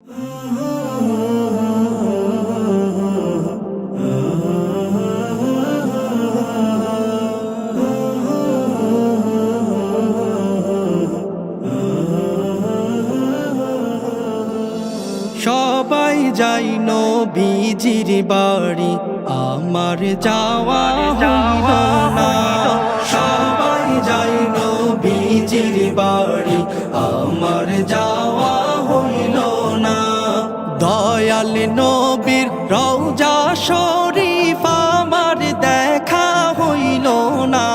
সবাই যাই নবীজির বাড়ি, আমার যাওয়া হইল না। সবাই যাই নবীজির বাড়ি, আমার যাওয়া হইল না। দয়াল নবীর রওজা শরীফ আমার দেখা হইল না।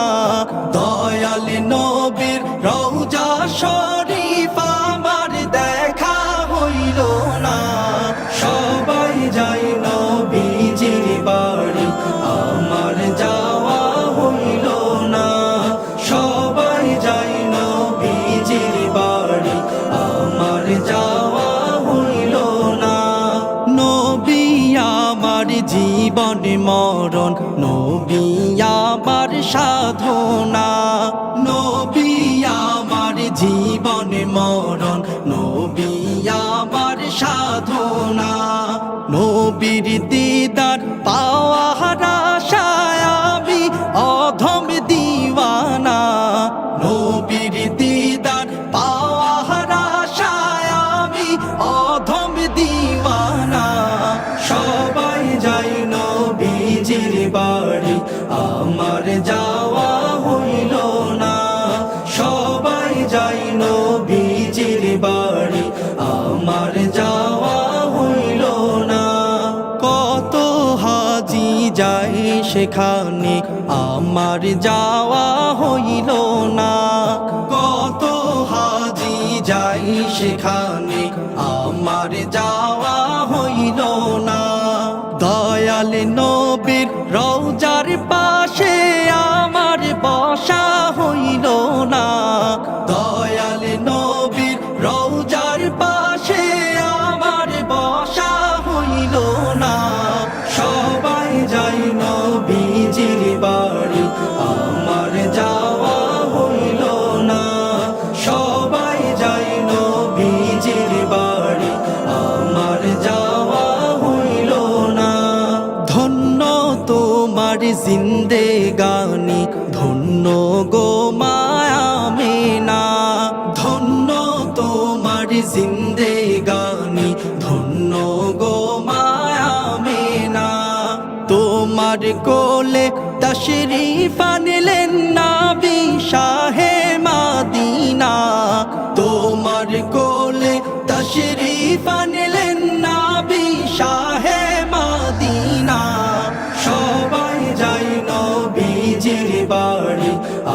দয়াল নবীর রওজা শরীফ আমার দেখা হইল না। সবাই যাই নবীজির বাড়ি, আমার যাওয়া হইল না। সবাই যাই নবীজির বাড়ি, আমার যাওয়া হইল না। নবী আমার জীবন মরণ, নবী আমার সাধনা। নবী আমার জীবন মরণ, নবী আমার সাধনা। নবীর দিদার পাওয়ার আশায় আমি অধম দিওয়ানা। নবীর দিদার পাওয়ার আশায় আমি অধম দিওয়ানা। সবাই যাই নবীজির বাড়ি, আমার যাওয়া হইল না। সবাই যাই নবীজির বাড়ি, আমার যাওয়া হইল না। কত হাজি যাই সেখানে, আমার যাওয়া হইল না। কত হাজি যাই সেখানে, আমার যাওয়া হইল না। দয়াল নবীর রওজার পাশে আমার বসা হইল না। দয়াল নবীর রওজার পাশে আমার বসা হইল না। সবাই যাই নবীজির বাড়ি, আমার যাওয়া হইল না। সবাই যাই নবীজির বাড়ি, আমার যাওয়া হইল না। ধন্য তোমার জিন্দেগানি, ধন্য গো মায়ামেনা। ধন্য তোমার জিন্দেগানি, ধন্য গো মায়ামেনা। তোমার কোলে তশরিফ আনলেন নবী শাহে মদিনা। তোমার কোলে তশরিফ আনলেন নবী শাহে মদিনা। সবাই যাই নবীজির বাড়ি,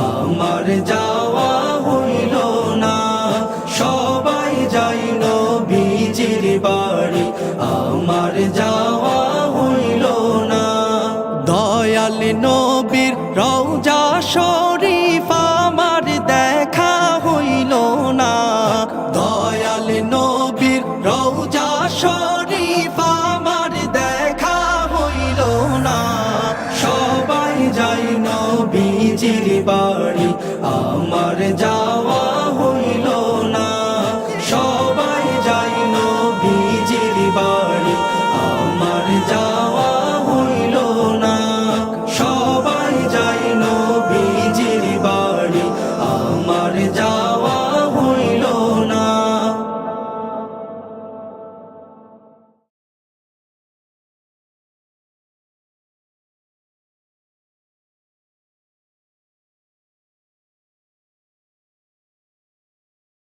আমার যাওয়া হইল না। সবাই যাই নবীজির বাড়ি, আমার যাওয়া হইল না। দয়াল নবীর রওজা শরীফ আমার দেখা হইল না। দয়াল নবীর রওজা শরীফ আমার দেখা হইল না। সবাই যাই নবীজির বাড়ি, আমার